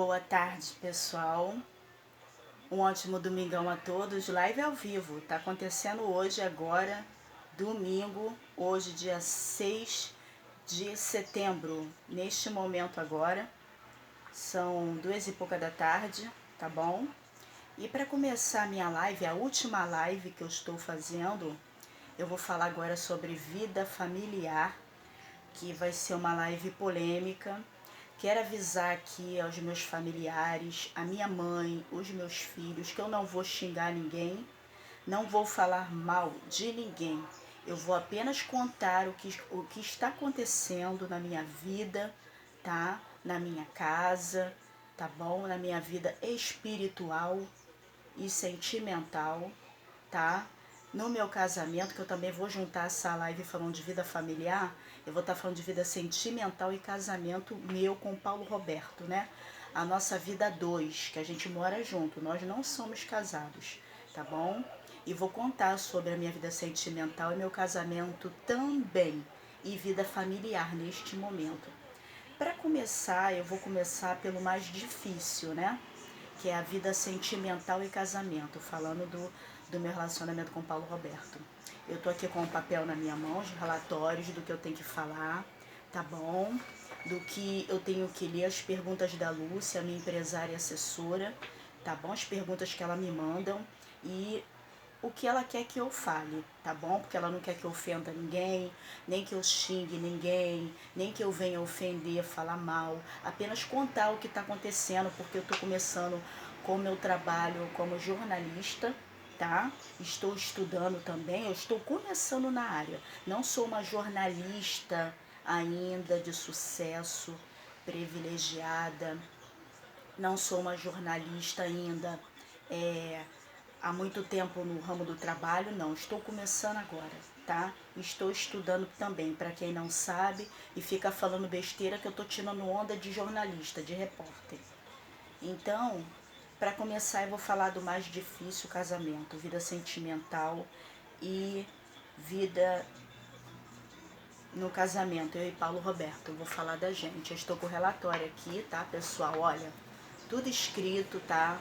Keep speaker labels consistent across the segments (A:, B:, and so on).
A: Boa tarde, pessoal. Um ótimo domingão a todos. Live ao vivo. Tá acontecendo hoje, agora, domingo, hoje, dia 6 de setembro. Neste momento agora, são 2h pouca da tarde, tá bom? E para começar a minha live, a última live que eu estou fazendo, eu vou falar agora sobre vida familiar, que vai ser uma live polêmica. Quero avisar aqui aos meus familiares, a minha mãe, os meus filhos, que eu não vou xingar ninguém, não vou falar mal de ninguém. Eu vou apenas contar o que está acontecendo na minha vida, tá? Na minha casa, tá bom? Na minha vida espiritual e sentimental, tá? No meu casamento, que eu também vou juntar essa live falando de vida familiar, eu vou estar falando de vida sentimental e casamento meu com o Paulo Roberto, né? A nossa vida a dois, que a gente mora junto, nós não somos casados, tá bom? E vou contar sobre a minha vida sentimental e meu casamento também, e vida familiar neste momento. Para começar, eu vou começar pelo mais difícil, né? Que é a vida sentimental e casamento, falando do meu relacionamento com o Paulo Roberto. Eu tô aqui com o papel na minha mão, os relatórios do que eu tenho que falar, tá bom? Do que eu tenho que ler, as perguntas da Lúcia, minha empresária e assessora, tá bom? As perguntas que ela me mandam e o que ela quer que eu fale, tá bom? Porque ela não quer que eu ofenda ninguém, nem que eu xingue ninguém, nem que eu venha ofender, falar mal, apenas contar o que está acontecendo, porque eu estou começando com o meu trabalho como jornalista, tá? Estou estudando também, eu estou começando na área. Não sou uma jornalista ainda de sucesso, privilegiada, não sou uma jornalista ainda há muito tempo no ramo do trabalho, não. Estou começando agora, tá? Estou estudando também, para quem não sabe e fica falando besteira que eu tô tirando onda de jornalista, de repórter. Então, para começar, eu vou falar do mais difícil, casamento, vida sentimental e vida no casamento, eu e Paulo Roberto. Eu vou falar da gente. Eu estou com o relatório aqui, tá, pessoal? Olha, tudo escrito, tá?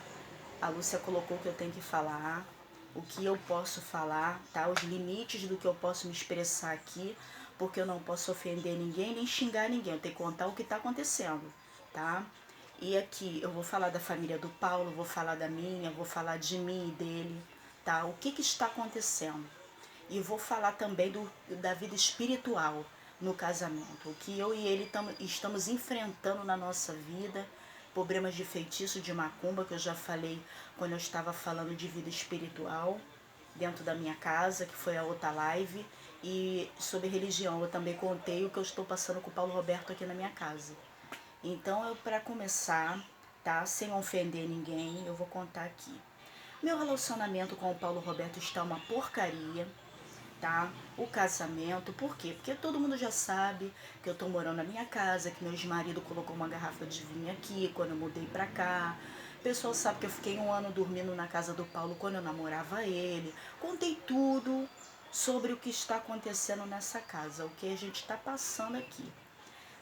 A: A Lúcia colocou o que eu tenho que falar, o que eu posso falar, tá? Os limites do que eu posso me expressar aqui, porque eu não posso ofender ninguém nem xingar ninguém. Eu tenho que contar o que está acontecendo, tá? E aqui eu vou falar da família do Paulo, vou falar da minha, vou falar de mim e dele, tá? O que está acontecendo? E vou falar também da vida espiritual no casamento, o que eu e ele estamos enfrentando na nossa vida, problemas de feitiço, de macumba, que eu já falei quando eu estava falando de vida espiritual dentro da minha casa, que foi a outra live, e sobre religião eu também contei o que eu estou passando com o Paulo Roberto aqui na minha casa. Então, para começar, tá, sem ofender ninguém, eu vou contar aqui. Meu relacionamento com o Paulo Roberto está uma porcaria, tá? O casamento, por quê? Porque todo mundo já sabe que eu tô morando na minha casa, que meu ex-marido colocou uma garrafa de vinho aqui quando eu mudei pra cá. O pessoal sabe que eu fiquei 1 ano dormindo na casa do Paulo quando eu namorava ele. Contei tudo sobre o que está acontecendo nessa casa, o que a gente está passando aqui.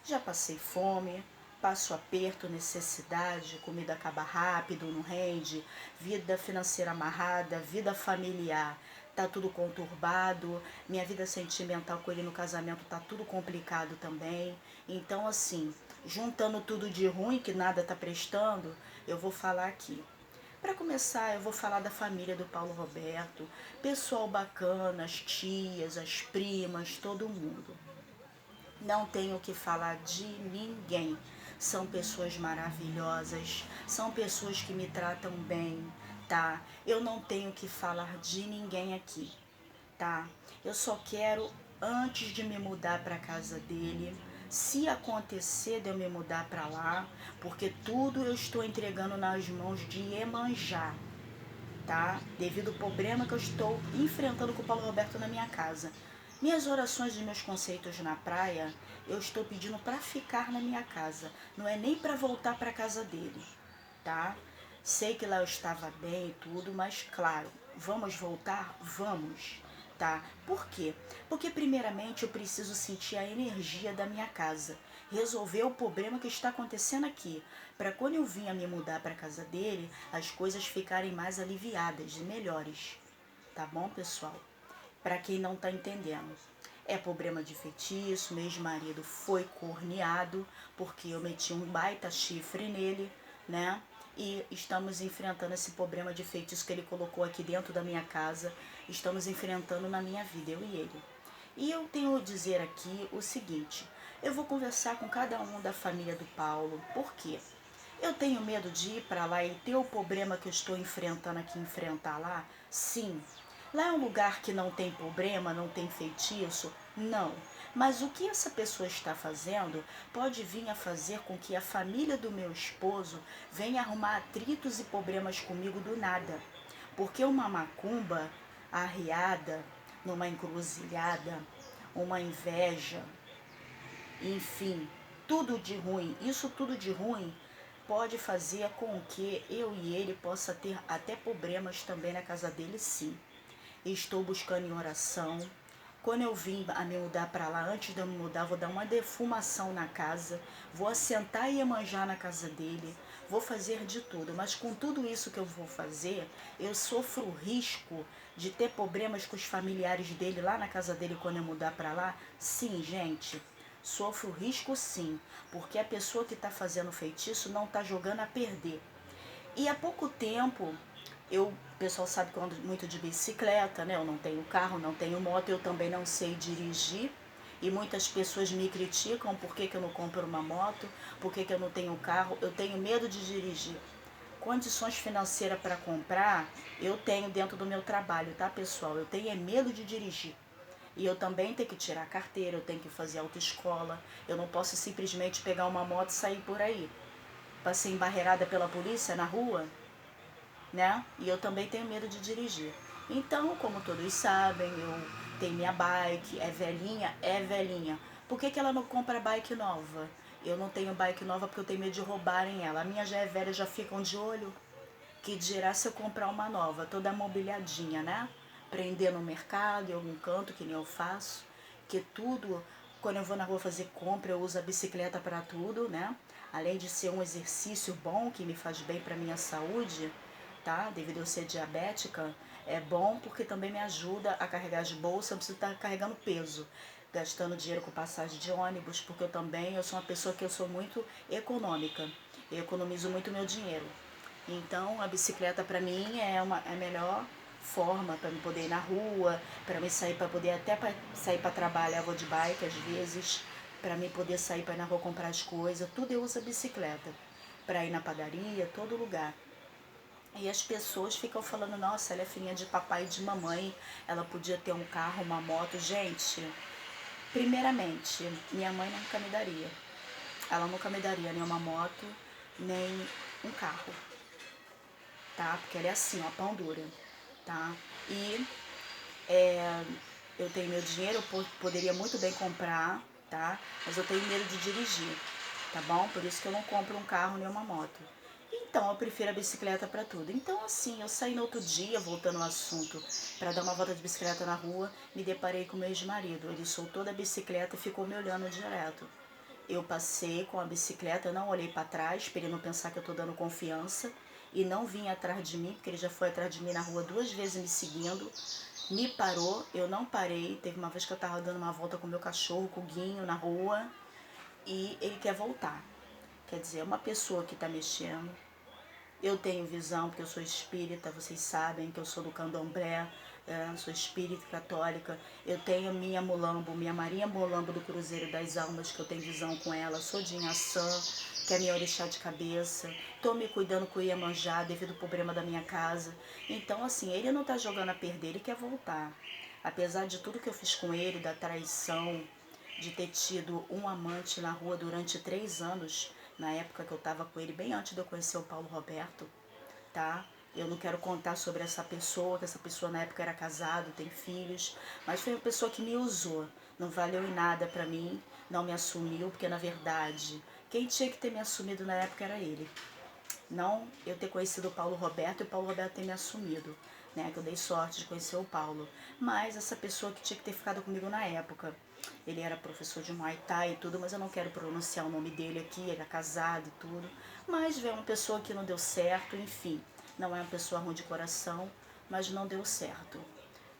A: Já passei fome, passo aperto, necessidade, comida acaba rápido, não rende, vida financeira amarrada, vida familiar, tá tudo conturbado, minha vida sentimental com ele no casamento tá tudo complicado também. Então, assim, juntando tudo de ruim, que nada tá prestando, eu vou falar aqui. Para começar, eu vou falar da família do Paulo Roberto, pessoal bacana, as tias, as primas, todo mundo. Não tenho que falar de ninguém. São pessoas maravilhosas, são pessoas que me tratam bem, tá? Eu não tenho que falar de ninguém aqui, tá? Eu só quero, antes de me mudar para casa dele, se acontecer de eu me mudar para lá, porque tudo eu estou entregando nas mãos de Iemanjá, tá? Devido ao problema que eu estou enfrentando com o Paulo Roberto na minha casa. Minhas orações e meus conceitos na praia, eu estou pedindo para ficar na minha casa. Não é nem para voltar para casa dele, tá? Sei que lá eu estava bem e tudo, mas claro, vamos voltar? Vamos. tá? Por quê? Porque primeiramente eu preciso sentir a energia da minha casa, resolver o problema que está acontecendo aqui, para quando eu vinha me mudar para a casa dele, as coisas ficarem mais aliviadas e melhores, tá bom, pessoal? Para quem não tá entendendo. É problema de feitiço, meu ex-marido foi corneado, porque eu meti um baita chifre nele, né? E estamos enfrentando esse problema de feitiço que ele colocou aqui dentro da minha casa, estamos enfrentando na minha vida, eu e ele. E eu tenho a dizer aqui o seguinte, eu vou conversar com cada um da família do Paulo, por quê? Eu tenho medo de ir para lá e ter o problema que eu estou enfrentando aqui, enfrentar lá? Sim. Lá é um lugar que não tem problema, não tem feitiço? Não. Mas o que essa pessoa está fazendo pode vir a fazer com que a família do meu esposo venha arrumar atritos e problemas comigo do nada. Porque uma macumba arriada, numa encruzilhada, uma inveja, enfim, tudo de ruim, isso tudo de ruim pode fazer com que eu e ele possa ter até problemas também na casa dele, sim. Estou buscando em oração. Quando eu vim a me mudar para lá, antes de eu me mudar, vou dar uma defumação na casa, vou assentar e Iemanjá na casa dele, vou fazer de tudo. Mas com tudo isso que eu vou fazer, eu sofro o risco de ter problemas com os familiares dele lá na casa dele quando eu mudar para lá? Sim, gente. Sofro risco sim, porque a pessoa que está fazendo feitiço não está jogando a perder. E há pouco tempo, o pessoal sabe que eu ando muito de bicicleta, né? Eu não tenho carro, não tenho moto, eu também não sei dirigir. E muitas pessoas me criticam por que eu não compro uma moto, por que eu não tenho carro. Eu tenho medo de dirigir. Condições financeiras para comprar, eu tenho dentro do meu trabalho, tá, pessoal? Eu tenho medo de dirigir. E eu também tenho que tirar a carteira, eu tenho que fazer autoescola. Eu não posso simplesmente pegar uma moto e sair por aí. Para ser embarreirada pela polícia na rua, né? E eu também tenho medo de dirigir. Então, como todos sabem, eu tenho minha bike, é velhinha? É velhinha. Por que ela não compra bike nova? Eu não tenho bike nova porque eu tenho medo de roubarem ela. A minha já é velha, já ficam de olho. Que dirá se eu comprar uma nova, toda mobiliadinha, né? Prender no mercado, em algum canto, que nem eu faço. Que tudo, quando eu vou na rua fazer compra, eu uso a bicicleta para tudo, né? Além de ser um exercício bom, que me faz bem para minha saúde, tá? Devido a eu ser diabética, é bom porque também me ajuda a carregar de bolsa, eu preciso estar carregando peso, gastando dinheiro com passagem de ônibus, porque eu sou uma pessoa que eu sou muito econômica, eu economizo muito meu dinheiro. Então a bicicleta para mim é a melhor forma para me poder ir na rua, para me sair, para poder até pra sair para trabalhar, eu vou de bike às vezes, para mim poder sair para ir na rua comprar as coisas, tudo eu uso a bicicleta, para ir na padaria, todo lugar. E as pessoas ficam falando, nossa, ela é filhinha de papai e de mamãe, ela podia ter um carro, uma moto. Gente, primeiramente, minha mãe nunca me daria. Ela nunca me daria nem uma moto, nem um carro, tá? Porque ela é assim, ó, pão dura, tá? E eu tenho meu dinheiro, eu poderia muito bem comprar, tá? Mas eu tenho medo de dirigir, tá bom? Por isso que eu não compro um carro nem uma moto. Então, eu prefiro a bicicleta para tudo. Então, assim, eu saí no outro dia, voltando ao assunto, para dar uma volta de bicicleta na rua, me deparei com meu ex-marido. Ele soltou da bicicleta e ficou me olhando direto. Eu passei com a bicicleta, eu não olhei para trás, para ele não pensar que eu estou dando confiança, e não vim atrás de mim, porque ele já foi atrás de mim na rua 2 vezes me seguindo. Me parou, eu não parei. Teve uma vez que eu estava dando uma volta com meu cachorro, com o Guinho, na rua, e ele quer voltar. Quer dizer, é uma pessoa que está mexendo. Eu tenho visão, porque eu sou espírita, vocês sabem que eu sou do candomblé, sou espírita católica. Eu tenho minha Mulambo, minha Maria Mulambo do Cruzeiro das Almas, que eu tenho visão com ela. Sou de Inhaçã, que é minha orixá de cabeça. Estou me cuidando com o Iemanjá devido ao problema da minha casa. Então, assim, ele não está jogando a perder, ele quer voltar. Apesar de tudo que eu fiz com ele, da traição, de ter tido um amante na rua durante 3 anos, na época que eu estava com ele, bem antes de eu conhecer o Paulo Roberto, tá? Eu não quero contar sobre essa pessoa, que essa pessoa na época era casado, tem filhos, mas foi uma pessoa que me usou, não valeu em nada pra mim, não me assumiu, porque na verdade, quem tinha que ter me assumido na época era ele. Não eu ter conhecido o Paulo Roberto e o Paulo Roberto ter me assumido. né, que eu dei sorte de conhecer o Paulo. Mas essa pessoa que tinha que ter ficado comigo na época, ele era professor de Muay Thai e tudo, mas eu não quero pronunciar o nome dele aqui, ele é casado e tudo. Mas veio uma pessoa que não deu certo, enfim. Não é uma pessoa ruim de coração, mas não deu certo.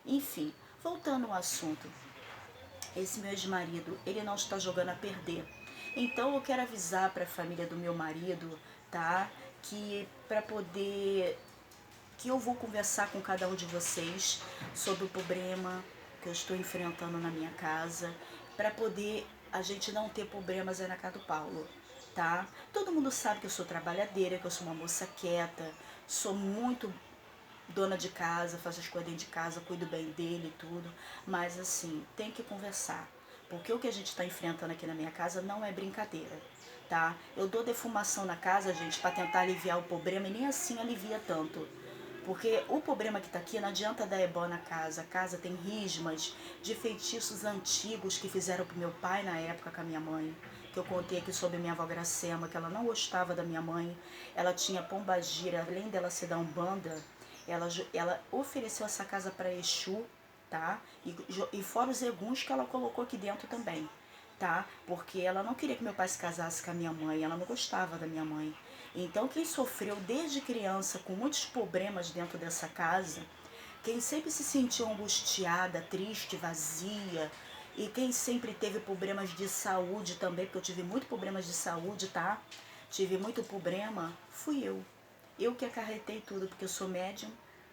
A: Enfim, voltando ao assunto. Esse meu ex-marido, ele não está jogando a perder. Então eu quero avisar para a família do meu marido, tá? Que para poder que eu vou conversar com cada um de vocês sobre o problema que eu estou enfrentando na minha casa, para poder a gente não ter problemas aí na casa do Paulo, tá? Todo mundo sabe que eu sou trabalhadeira, que eu sou uma moça quieta, sou muito dona de casa, faço as coisas dentro de casa, cuido bem dele e tudo, mas assim, tem que conversar, porque o que a gente está enfrentando aqui na minha casa não é brincadeira, tá? Eu dou defumação na casa, gente, para tentar aliviar o problema e nem assim alivia tanto. Porque o problema que está aqui não adianta dar ebó na casa. A casa tem rismas de feitiços antigos que fizeram pro meu pai na época com a minha mãe. Que eu contei aqui sobre minha avó Gracema, que ela não gostava da minha mãe. Ela tinha pombagira, além dela ser da Umbanda, ela ofereceu essa casa para Exu, tá? E fora os eguns que ela colocou aqui dentro também, tá? Porque ela não queria que meu pai se casasse com a minha mãe, ela não gostava da minha mãe. Então quem sofreu desde criança com muitos problemas dentro dessa casa, quem sempre se sentiu angustiada, triste, vazia, e quem sempre teve problemas de saúde também, porque eu tive muito problemas de saúde, tá? Tive muito problema, fui eu. Eu que acarretei tudo, porque eu sou médium,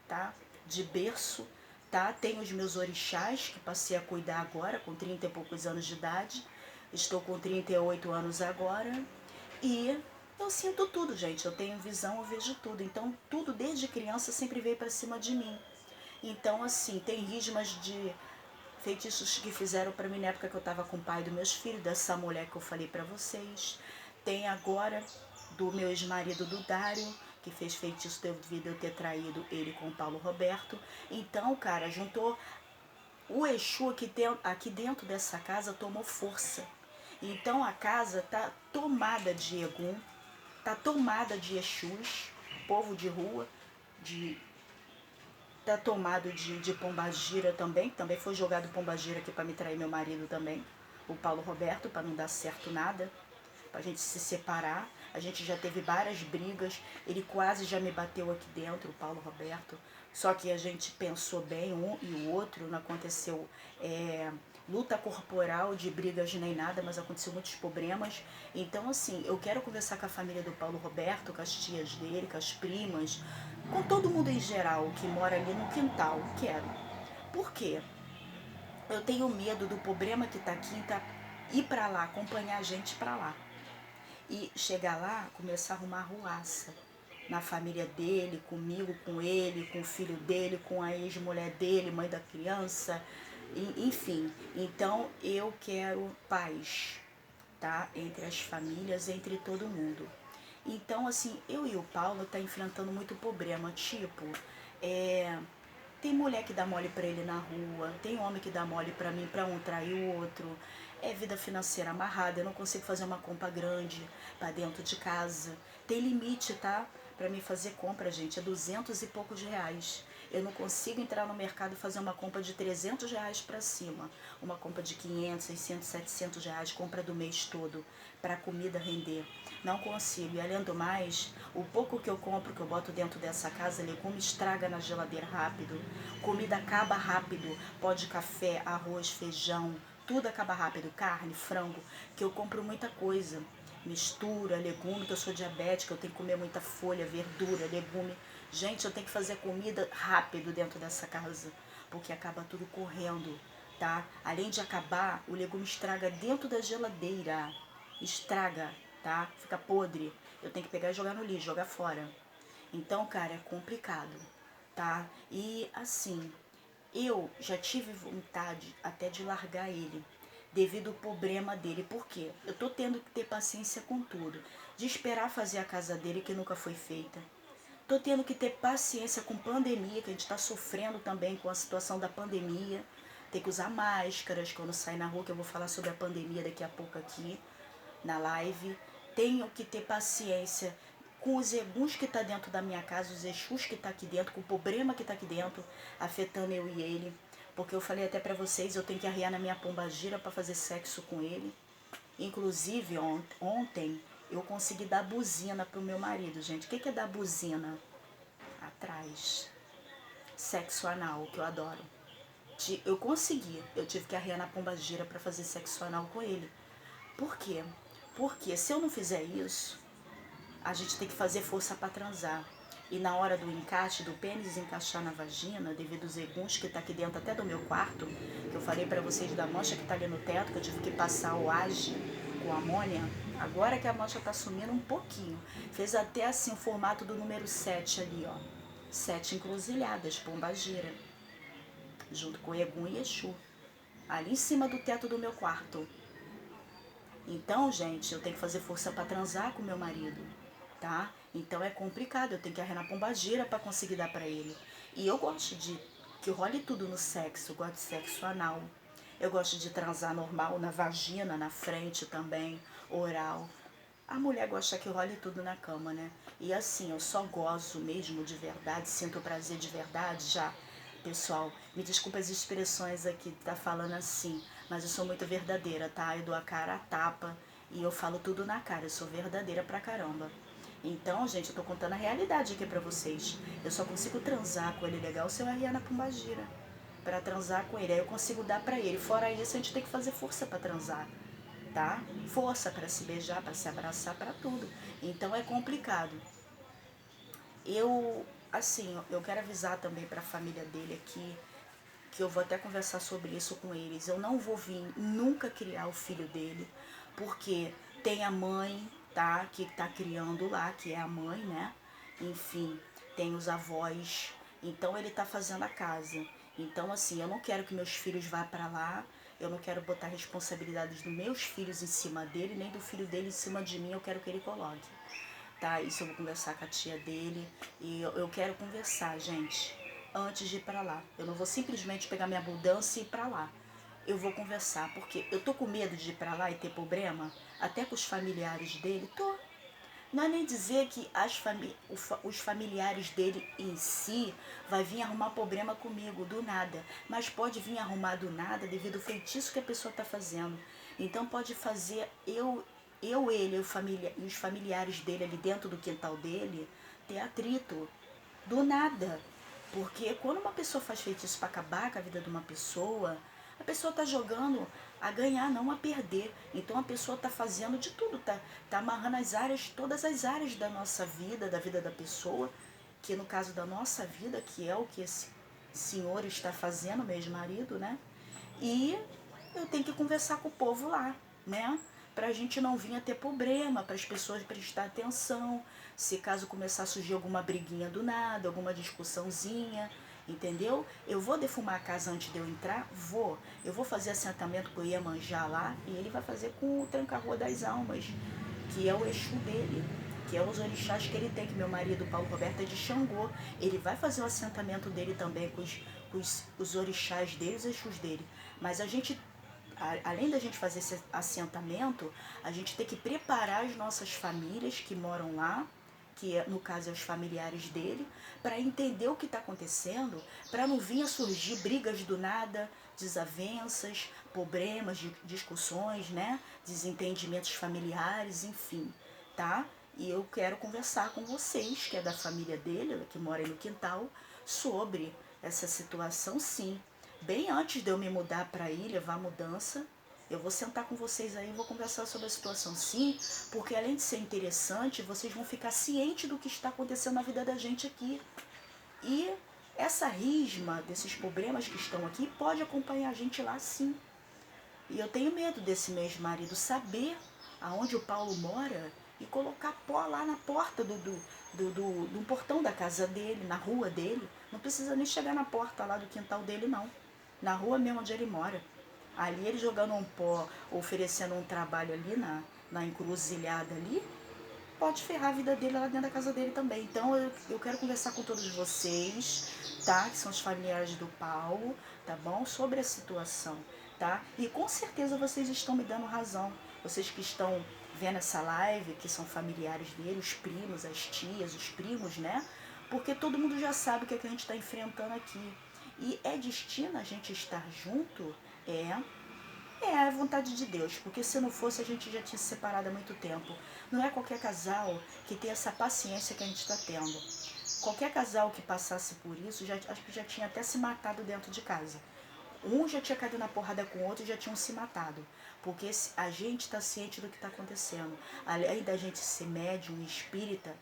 A: tá? De berço, tá? Tenho os meus orixás, que passei a cuidar agora, com 30 e poucos anos de idade. Estou com 38 anos agora. E eu sinto tudo, gente. Eu tenho visão, eu vejo tudo. Então, tudo desde criança sempre veio para cima de mim. Então, assim, tem rismas de feitiços que fizeram para mim na época que eu estava com o pai dos meus filhos, dessa mulher que eu falei para vocês. Tem agora do meu ex-marido, do Dário, que fez feitiço devido eu ter traído ele com o Paulo Roberto. Então, cara, juntou o Exu aqui dentro dessa casa, tomou força. Então a casa tá tomada de Egum, tá tomada de Exus, povo de rua, de tá tomado de pombagira também, que também foi jogado pombagira aqui para me trair meu marido também, o Paulo Roberto, para não dar certo nada, pra gente se separar. A gente já teve várias brigas, ele quase já me bateu aqui dentro, o Paulo Roberto. Só que a gente pensou bem um e o outro, não aconteceu luta corporal de brigas nem nada, mas aconteceu muitos problemas. Então, assim, eu quero conversar com a família do Paulo Roberto, com as tias dele, com as primas, com todo mundo em geral que mora ali no quintal. Quero. Por quê? Eu tenho medo do problema que tá aqui, ir pra lá, acompanhar a gente pra lá. E chegar lá, começar a arrumar ruaça na família dele, comigo, com ele, com o filho dele, com a ex-mulher dele, mãe da criança, enfim. Então eu quero paz, tá? Entre as famílias, entre todo mundo. Então, assim, eu e o Paulo tá enfrentando muito problema, tipo, tem mulher que dá mole pra ele na rua, tem homem que dá mole pra mim, pra um trair o outro. É vida financeira amarrada, eu não consigo fazer uma compra grande pra dentro de casa. Tem limite, tá? Pra mim fazer compra, gente, é 200 e poucos reais. Eu não consigo entrar no mercado e fazer uma compra de 300 reais pra cima. Uma compra de 500, 600, 700 reais, compra do mês todo, pra comida render. Não consigo. E além do mais, o pouco que eu compro, que eu boto dentro dessa casa, legume estraga na geladeira rápido. Comida acaba rápido. Pó de café, arroz, feijão, tudo acaba rápido. Carne, frango, que eu compro muita coisa. Mistura, legume, que eu sou diabética, eu tenho que comer muita folha, verdura, legume. Gente, eu tenho que fazer comida rápido dentro dessa casa, porque acaba tudo correndo, tá? Além de acabar, o legume estraga dentro da geladeira. Estraga, tá? Fica podre. Eu tenho que pegar e jogar no lixo, jogar fora. Então, cara, é complicado, tá? E assim, eu já tive vontade até de largar ele, devido ao problema dele. Por quê? Eu tô tendo que ter paciência com tudo. De esperar fazer a casa dele, que nunca foi feita. Tô tendo que ter paciência com pandemia, que a gente tá sofrendo também com a situação da pandemia. Tem que usar máscaras quando sai na rua, que eu vou falar sobre a pandemia daqui a pouco aqui na live. Tenho que ter paciência com os eguns que tá dentro da minha casa, os exus que tá aqui dentro, com o problema que tá aqui dentro, afetando eu e ele. Porque eu falei até pra vocês, eu tenho que arriar na minha pombagira para fazer sexo com ele. Inclusive, ontem eu consegui dar buzina pro meu marido, gente. O que é dar buzina? Atrás. Sexo anal, que eu adoro. Eu consegui. Eu tive que arriar na pombagira para fazer sexo anal com ele. Por quê? Porque se eu não fizer isso, a gente tem que fazer força para transar. E na hora do encaixe, do pênis encaixar na vagina, devido aos eguns que tá aqui dentro até do meu quarto, que eu falei para vocês da mancha que tá ali no teto, que eu tive que passar o age com amônia, agora que a mancha tá sumindo um pouquinho. Fez até assim o formato do número 7 ali, ó. 7 encruzilhadas, pombagira, junto com Egum e Exu, ali em cima do teto do meu quarto. Então, gente, eu tenho que fazer força para transar com meu marido, tá? Então é complicado, eu tenho que arrer na pombagira para conseguir dar para ele. E eu gosto de que role tudo no sexo, eu gosto de sexo anal. Eu gosto de transar normal na vagina, na frente também, oral. A mulher gosta que role tudo na cama, né? E assim, eu só gozo mesmo de verdade, sinto prazer de verdade já. Pessoal, me desculpa as expressões aqui, tá falando assim, mas eu sou muito verdadeira, tá? Eu dou a cara a tapa e eu falo tudo na cara, eu sou verdadeira pra caramba. Então, gente, eu tô contando a realidade aqui pra vocês. Eu só consigo transar com ele legal se eu arriar na pombagira. Pra transar com ele, aí eu consigo dar pra ele. Fora isso, a gente tem que fazer força pra transar, tá? Força para se beijar, para se abraçar, para tudo. Então é complicado. Assim, eu quero avisar também para a família dele aqui, que eu vou até conversar sobre isso com eles. Eu não vou vir nunca criar o filho dele, porque tem a mãe, tá? Que tá criando lá, que é a mãe, né? Enfim, tem os avós. Então ele tá fazendo a casa. Então assim, eu não quero que meus filhos vá para lá. Eu não quero botar responsabilidades dos meus filhos em cima dele, nem do filho dele em cima de mim. Eu quero que ele coloque, tá? Isso eu vou conversar com a tia dele. E eu quero conversar, gente, antes de ir pra lá. Eu não vou simplesmente pegar minha mudança e ir pra lá. Eu vou conversar, porque eu tô com medo de ir pra lá e ter problema, até com os familiares dele. Tô. Não é nem dizer que os familiares dele em si vai vir arrumar problema comigo do nada, mas pode vir arrumar do nada devido ao feitiço que a pessoa está fazendo. Então pode fazer ele e os familiares dele ali dentro do quintal dele ter atrito do nada. Porque quando uma pessoa faz feitiço para acabar com a vida de uma pessoa, a pessoa está jogando a ganhar, não a perder. Então a pessoa está fazendo de tudo, tá amarrando as áreas, todas as áreas da nossa vida, da vida da pessoa, que no caso da nossa vida, que é o que esse senhor está fazendo, meu ex-marido, né? E eu tenho que conversar com o povo lá, né? Pra gente não vir a ter problema, para as pessoas prestar atenção, se caso começar a surgir alguma briguinha do nada, alguma discussãozinha, entendeu? Eu vou defumar a casa antes de eu entrar? Vou. Eu vou fazer assentamento com o Iemanjá lá e ele vai fazer com o Tranca-Rua das Almas, que é o Exu dele, que é os orixás que ele tem, que meu marido, Paulo Roberto, é de Xangô. Ele vai fazer o assentamento dele também com os orixás dele, os Exus dele. Mas a gente, além da gente fazer esse assentamento, a gente tem que preparar as nossas famílias que moram lá, que no caso é os familiares dele, para entender o que está acontecendo, para não vir a surgir brigas do nada, desavenças, problemas, discussões, né? Desentendimentos familiares, enfim, tá? E eu quero conversar com vocês, que é da família dele, que mora aí no quintal, sobre essa situação, sim. Bem antes de eu me mudar para aí, levar a mudança, eu vou sentar com vocês aí e vou conversar sobre a situação, sim, porque além de ser interessante, vocês vão ficar cientes do que está acontecendo na vida da gente aqui. E essa risma desses problemas que estão aqui pode acompanhar a gente lá, sim. E eu tenho medo desse meu ex-marido saber aonde o Paulo mora e colocar pó lá na porta do portão da casa dele, na rua dele. Não precisa nem chegar na porta lá do quintal dele, não. Na rua mesmo onde ele mora. Ali ele jogando um pó, oferecendo um trabalho ali na encruzilhada ali, pode ferrar a vida dele lá dentro da casa dele também. Então eu quero conversar com todos vocês, tá? Que são os familiares do Paulo, tá bom? Sobre a situação, tá? E com certeza vocês estão me dando razão. Vocês que estão vendo essa live, que são familiares dele, os primos, as tias, os primos, né? Porque todo mundo já sabe o que, é que a gente está enfrentando aqui. E é destino a gente estar junto? É a vontade de Deus, porque se não fosse a gente já tinha se separado há muito tempo. Não é qualquer casal que tem essa paciência que a gente está tendo. Qualquer casal que passasse por isso, acho que já tinha até se matado dentro de casa. Um já tinha caído na porrada com o outro e já tinham se matado. Porque a gente está ciente do que está acontecendo. Além da gente ser médium e espírita,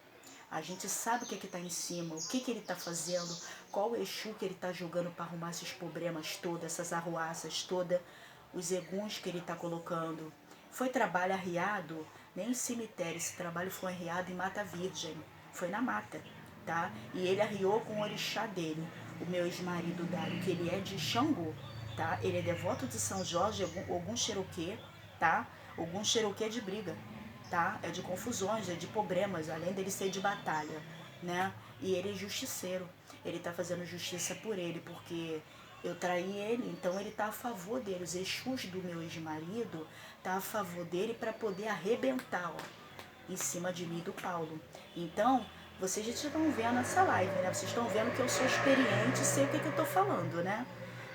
A: a gente sabe o que está em cima, o que ele está fazendo, qual Exu que ele está jogando para arrumar esses problemas todos, essas arruaças todas, os eguns que ele está colocando. Foi trabalho arriado, nem em cemitério, esse trabalho foi arriado em Mata Virgem, foi na mata, tá? E ele arriou com o orixá dele, o meu ex-marido Dário, que ele é de Xangô, tá? Ele é devoto de São Jorge, Ogum Cherokee, tá? Ogum Cherokee é de briga, tá? É de confusões, é de problemas, além dele ser de batalha, né? E ele é justiceiro. Ele tá fazendo justiça por ele, porque eu traí ele, então ele tá a favor dele. Os Exus do meu ex-marido tá a favor dele para poder arrebentar, ó, em cima de mim e do Paulo. Então, vocês já estão vendo essa live, né? Vocês estão vendo que eu sou experiente e sei o que eu tô falando, né?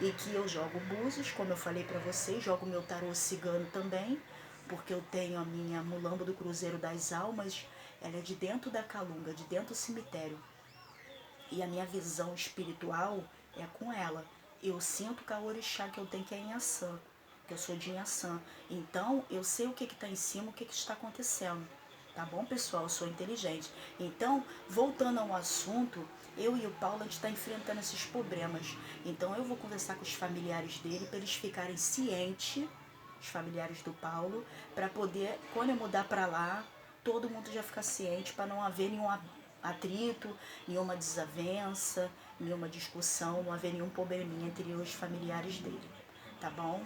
A: E que eu jogo búzios, como eu falei para vocês, jogo meu tarô cigano também, porque eu tenho a minha mulamba do Cruzeiro das Almas, ela é de dentro da calunga, de dentro do cemitério. E a minha visão espiritual é com ela. Eu sinto que a orixá que eu tenho que é Inhaçã, que eu sou de Inhaçã. Então, eu sei o que está em cima, o que está acontecendo. Tá bom, pessoal? Eu sou inteligente. Então, voltando ao assunto, eu e o Paulo, a gente está enfrentando esses problemas. Então, eu vou conversar com os familiares dele para eles ficarem cientes, os familiares do Paulo, para poder, quando eu mudar para lá, todo mundo já ficar ciente, para não haver nenhum atrito, nenhuma desavença, nenhuma discussão, não haver nenhum probleminha entre os familiares dele, tá bom?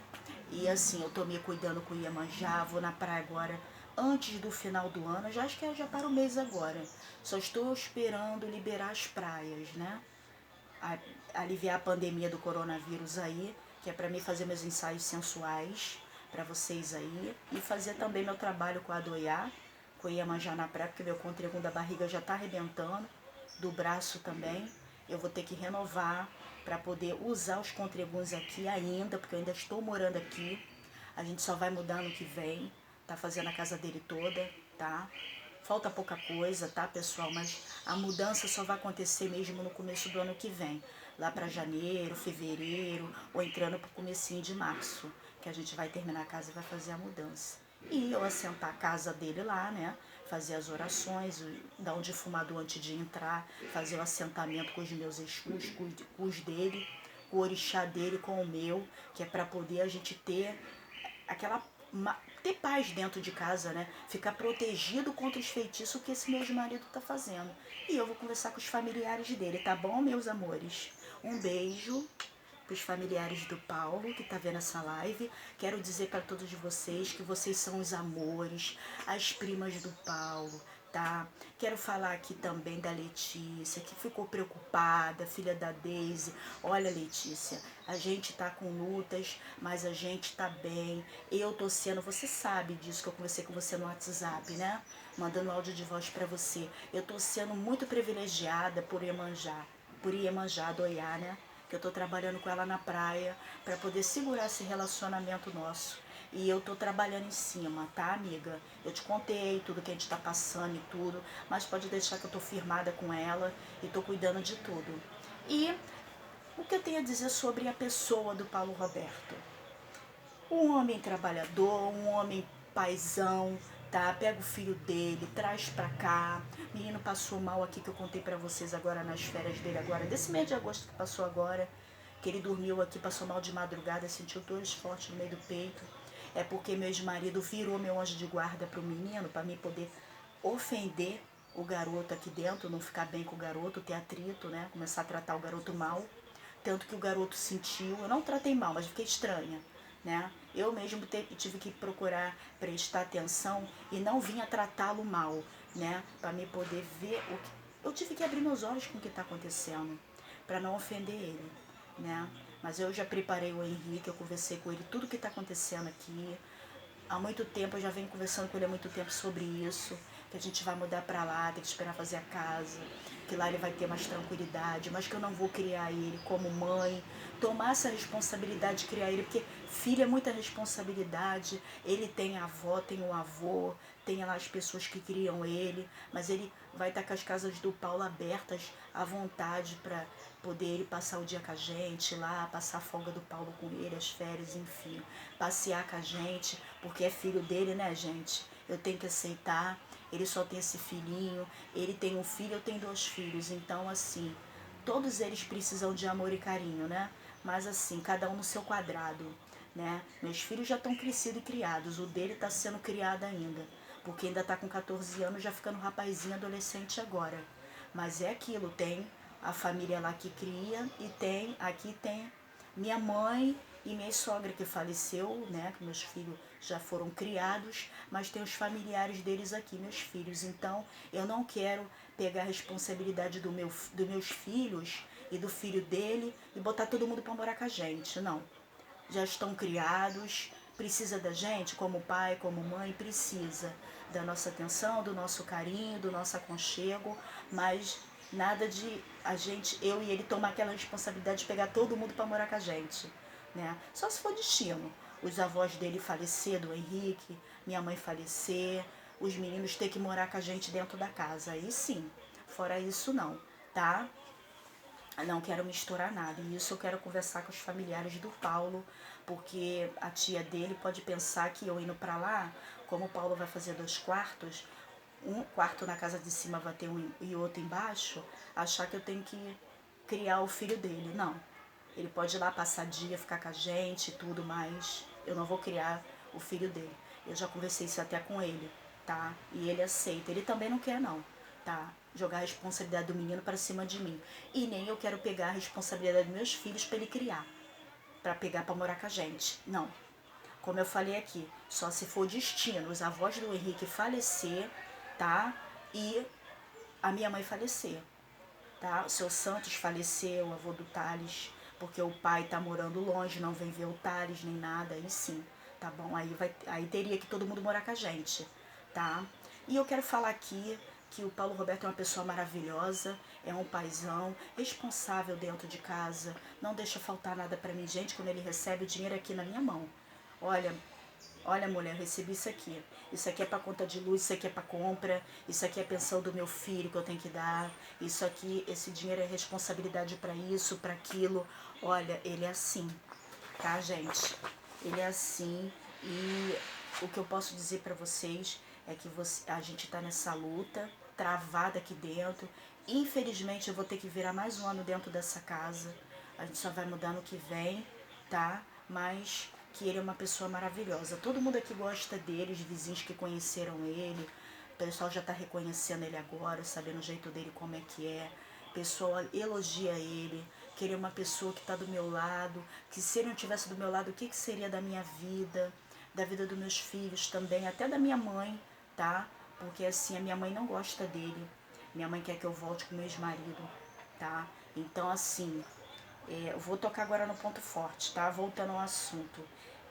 A: E assim, eu tô me cuidando com o Iemanjá, vou na praia agora antes do final do ano, já acho que já para o mês agora. Só estou esperando liberar as praias, né? Aliviar a pandemia do coronavírus aí, que é para mim fazer meus ensaios sensuais para vocês aí e fazer também meu trabalho com a Adoiá, com o Iemanjá na praia, porque meu contregum da barriga já tá arrebentando, do braço também. Eu vou ter que renovar para poder usar os contreguns aqui ainda, porque eu ainda estou morando aqui. A gente só vai mudar no que vem, tá fazendo a casa dele toda, tá? Falta pouca coisa, tá, pessoal? Mas a mudança só vai acontecer mesmo no começo do ano que vem. Lá para janeiro, fevereiro, ou entrando pro comecinho de março, que a gente vai terminar a casa e vai fazer a mudança. E eu assentar a casa dele lá, né? Fazer as orações, dar um defumado antes de entrar, fazer o assentamento com os meus Exus, com os dele, com o orixá dele, com o meu, que é para poder a gente ter aquela ter paz dentro de casa, né? Ficar protegido contra os feitiços que esse meu ex-marido tá fazendo. E eu vou conversar com os familiares dele, tá bom, meus amores? Um beijo para os familiares do Paulo que tá vendo essa live. Quero dizer para todos vocês que vocês são os amores, as primas do Paulo, tá? Quero falar aqui também da Letícia, que ficou preocupada, filha da Deise. Olha, Letícia, a gente tá com lutas, mas a gente tá bem. Eu tô sendo, você sabe disso que eu conversei com você no WhatsApp, né? Mandando áudio de voz para você. Eu tô sendo muito privilegiada por Iemanjá, Adoiá, né? Que eu tô trabalhando com ela na praia para poder segurar esse relacionamento nosso. E eu tô trabalhando em cima, tá, amiga? Eu te contei tudo que a gente tá passando e tudo, mas pode deixar que eu tô firmada com ela e tô cuidando de tudo. E o que eu tenho a dizer sobre a pessoa do Paulo Roberto? Um homem trabalhador, um homem paizão, tá? Pega o filho dele, traz pra cá. O menino passou mal aqui que eu contei pra vocês agora nas férias dele agora, desse mês de agosto que passou agora, que ele dormiu aqui, passou mal de madrugada, sentiu dores fortes no meio do peito. É porque meu ex-marido virou meu anjo de guarda pro menino, pra mim poder ofender o garoto aqui dentro, não ficar bem com o garoto, ter atrito, né? Começar a tratar o garoto mal. Tanto que o garoto sentiu, eu não tratei mal, mas fiquei estranha, né? Eu mesmo tive que procurar prestar atenção e não vinha tratá-lo mal, né? Para me poder ver o que... Eu tive que abrir meus olhos com o que está acontecendo, para não ofender ele, né? Mas eu já preparei o Henrique, eu conversei com ele tudo que está acontecendo aqui. há muito tempo, eu já venho conversando com ele há muito tempo sobre isso, que a gente vai mudar pra lá, tem que esperar fazer a casa, que lá ele vai ter mais tranquilidade, mas que eu não vou criar ele como mãe, tomar essa responsabilidade de criar ele, porque filho é muita responsabilidade, ele tem a avó, tem o avô, tem lá as pessoas que criam ele, mas ele vai estar com as casas do Paulo abertas à vontade para poder ele passar o dia com a gente lá, passar a folga do Paulo com ele, as férias, enfim, passear com a gente, porque é filho dele, né, gente? Eu tenho que aceitar, ele só tem esse filhinho, ele tem um filho, eu tenho 2 filhos, então assim, todos eles precisam de amor e carinho, né? Mas assim, cada um no seu quadrado, né? Meus filhos já estão crescidos e criados, o dele está sendo criado ainda, porque ainda está com 14 anos, já ficando rapazinho, adolescente agora. Mas é aquilo, tem a família lá que cria e aqui tem minha mãe e minha sogra que faleceu, né? Que meus filhos já foram criados, mas tem os familiares deles aqui, meus filhos. Então eu não quero pegar a responsabilidade dos meus filhos e do filho dele e botar todo mundo para morar com a gente, não. Já estão criados, precisa da gente, como pai, como mãe, precisa da nossa atenção, do nosso carinho, do nosso aconchego, mas nada de a gente, eu e ele, tomar aquela responsabilidade de pegar todo mundo para morar com a gente, né? Só se for destino. Os avós dele falecer, do Henrique, minha mãe falecer, os meninos ter que morar com a gente dentro da casa, aí sim. Fora isso não, tá? Não quero misturar nada. E isso eu quero conversar com os familiares do Paulo, porque a tia dele pode pensar que eu indo para lá, como o Paulo vai fazer 2 quartos, um quarto na casa de cima vai ter um e outro embaixo, achar que eu tenho que criar o filho dele. Não. Ele pode ir lá passar dia, ficar com a gente e tudo, mas eu não vou criar o filho dele. Eu já conversei isso até com ele, tá? E ele aceita. Ele também não quer, não, tá? Jogar a responsabilidade do menino para cima de mim. E nem eu quero pegar a responsabilidade dos meus filhos para ele criar, para pegar para morar com a gente. Não. Como eu falei aqui, só se for destino, os avós do Henrique falecer, tá? E a minha mãe falecer, tá? O seu Santos faleceu, o avô do Thales, porque o pai tá morando longe, não vem ver o Thales nem nada, aí sim, tá bom? Aí teria que todo mundo morar com a gente, tá? E eu quero falar aqui que o Paulo Roberto é uma pessoa maravilhosa, é um paizão, responsável dentro de casa, não deixa faltar nada pra mim. Gente, quando ele recebe o dinheiro aqui na minha mão, olha, olha, mulher, recebi isso aqui. Isso aqui é para conta de luz, isso aqui é para compra, isso aqui é pensão do meu filho que eu tenho que dar. Isso aqui, esse dinheiro é responsabilidade para isso, para aquilo. Olha, ele é assim, tá, gente? Ele é assim e o que eu posso dizer para vocês é que a gente tá nessa luta, travada aqui dentro. Infelizmente eu vou ter que virar mais um ano dentro dessa casa. A gente só vai mudar no que vem, tá? Mas que ele é uma pessoa maravilhosa. Todo mundo aqui gosta dele, os vizinhos que conheceram ele. O pessoal já está reconhecendo ele agora, sabendo o jeito dele, como é que é. O pessoal elogia ele, que ele é uma pessoa que está do meu lado, que se ele não estivesse do meu lado, o que, que seria da minha vida, da vida dos meus filhos também, até da minha mãe, tá? Porque assim, a minha mãe não gosta dele. Minha mãe quer que eu volte com meu ex-marido, tá? Então assim, eu vou tocar agora no ponto forte, tá? Voltando ao assunto.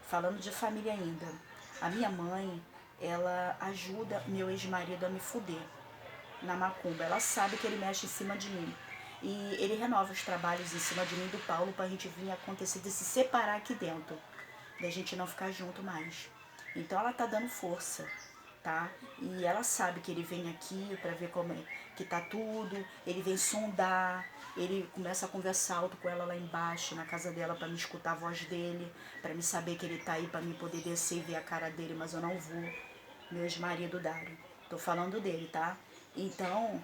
A: Falando de família ainda. A minha mãe, ela ajuda meu ex-marido a me fuder na macumba. Ela sabe que ele mexe em cima de mim. E ele renova os trabalhos em cima de mim e do Paulo pra gente vir acontecer de se separar aqui dentro. Da gente não ficar junto mais. Então ela tá dando força, tá? E ela sabe que ele vem aqui pra ver como é que tá tudo, ele vem sondar, ele começa a conversar alto com ela lá embaixo, na casa dela, pra me escutar a voz dele, pra me saber que ele tá aí, pra me poder descer e ver a cara dele, mas eu não vou. Meu ex-marido Dário. Tô falando dele, tá? Então,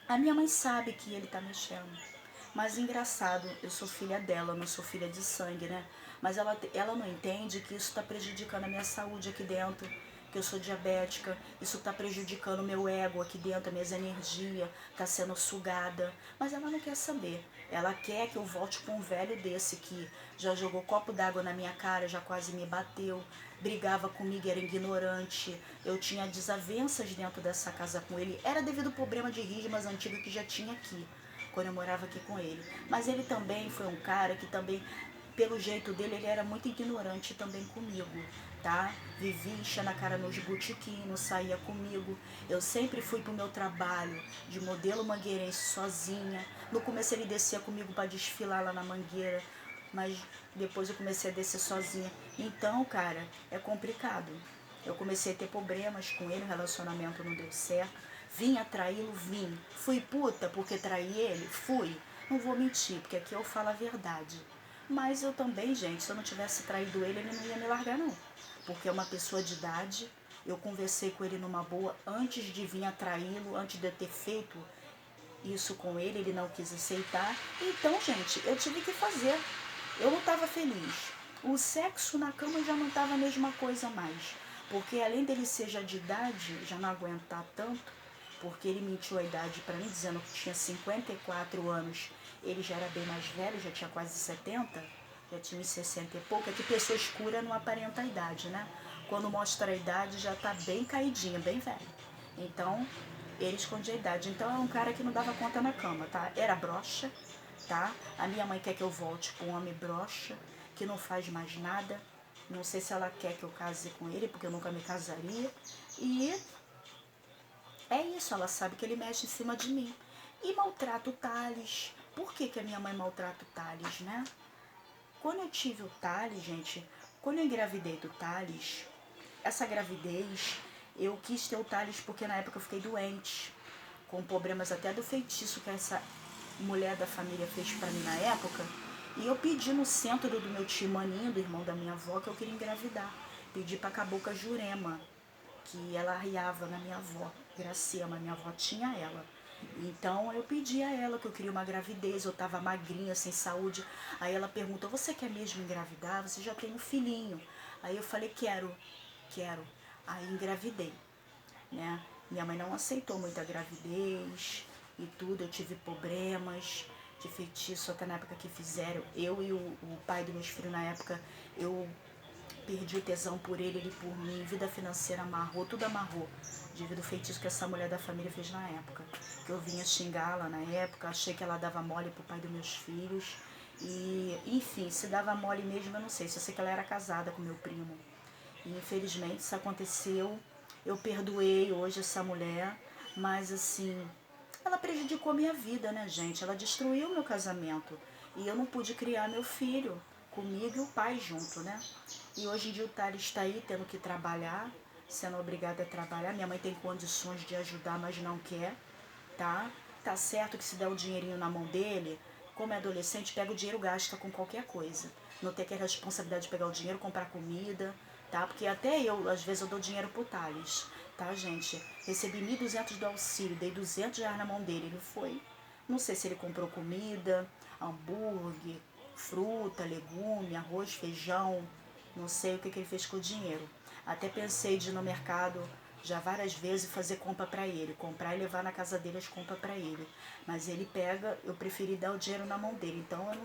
A: a minha mãe sabe que ele tá mexendo. Mas engraçado, eu sou filha dela, não sou filha de sangue, né? Mas ela não entende que isso está prejudicando a minha saúde aqui dentro, que eu sou diabética, isso está prejudicando o meu ego aqui dentro, as minhas energias, está sendo sugada. Mas ela não quer saber. Ela quer que eu volte com um velho desse que já jogou copo d'água na minha cara, já quase me bateu, brigava comigo, era ignorante. Eu tinha desavenças dentro dessa casa com ele. Era devido ao problema de rismas antigo que já tinha aqui, quando eu morava aqui com ele. Mas ele também foi um cara que também pelo jeito dele, ele era muito ignorante também comigo, tá? Vivia enchendo a cara nos botequins, não saía comigo. Eu sempre fui pro meu trabalho de modelo mangueirense sozinha. No começo ele descia comigo para desfilar lá na Mangueira, mas depois eu comecei a descer sozinha. Então, cara, é complicado. Eu comecei a ter problemas com ele, o relacionamento não deu certo. Vim atraí-lo, vim. Fui puta porque traí ele? Fui. Não vou mentir, porque aqui eu falo a verdade. Mas eu também, gente, se eu não tivesse traído ele, ele não ia me largar, não. Porque é uma pessoa de idade. Eu conversei com ele numa boa antes de vir atraí-lo, antes de eu ter feito isso com ele, ele não quis aceitar. Então, gente, eu tive que fazer. Eu não estava feliz. O sexo na cama já não estava a mesma coisa mais. Porque além dele ser já de idade, já não aguentar tanto, porque ele mentiu a idade para mim, dizendo que tinha 54 anos, ele já era bem mais velho, já tinha quase 70, já tinha uns 60 e pouco. É que pessoa escura não aparenta a idade, né? Quando mostra a idade já está bem caidinha, bem velho. Então, ele escondia a idade. Então é um cara que não dava conta na cama, tá? Era broxa, tá? A minha mãe quer que eu volte com um homem broxa, que não faz mais nada. Não sei se ela quer que eu case com ele, porque eu nunca me casaria. E é isso, ela sabe que ele mexe em cima de mim. E maltrata o Thales. Por que a minha mãe maltrata o Thales, né? Quando eu tive o Thales, gente, quando eu engravidei do Thales, essa gravidez, eu quis ter o Thales porque na época eu fiquei doente, com problemas até do feitiço que essa mulher da família fez pra mim na época. E eu pedi no centro do meu tio Maninho, do irmão da minha avó, que eu queria engravidar. Pedi pra Cabocla Jurema, que ela arriava na minha avó, Gracema, minha avó tinha ela. Então eu pedi a ela que eu queria uma gravidez, eu estava magrinha, sem saúde. Aí ela perguntou, você quer mesmo engravidar? Você já tem um filhinho. Aí eu falei, quero, quero. Aí engravidei, né? Minha mãe não aceitou muito a gravidez e tudo, eu tive problemas de feitiço até na época que fizeram. Eu e o pai dos meus filhos na época, eu perdi o tesão por ele por mim, vida financeira amarrou, tudo amarrou, devido ao feitiço que essa mulher da família fez na época. Que eu vinha xingá-la na época, achei que ela dava mole pro pai dos meus filhos. E, enfim, se dava mole mesmo, eu não sei, só sei que ela era casada com meu primo. E infelizmente isso aconteceu, eu perdoei hoje essa mulher, mas assim, ela prejudicou minha vida, né, gente? Ela destruiu meu casamento. E eu não pude criar meu filho comigo e o pai junto, né? E hoje em dia o Thales está aí tendo que trabalhar, sendo obrigado a trabalhar. Minha mãe tem condições de ajudar, mas não quer, tá? Tá certo que se der o dinheirinho na mão dele, como é adolescente, pega o dinheiro e gasta com qualquer coisa. Não tem que a responsabilidade de pegar o dinheiro, comprar comida, tá? Porque até eu, às vezes, eu dou dinheiro pro Thales, tá, gente? Recebi 1.200 do auxílio, dei R$ 200 na mão dele, ele foi. Não sei se ele comprou comida, hambúrguer, fruta, legume, arroz, feijão, não sei o que ele fez com o dinheiro. Até pensei de ir no mercado já várias vezes fazer compra para ele, comprar e levar na casa dele as compras para ele. Mas ele pega, eu preferi dar o dinheiro na mão dele. Então eu não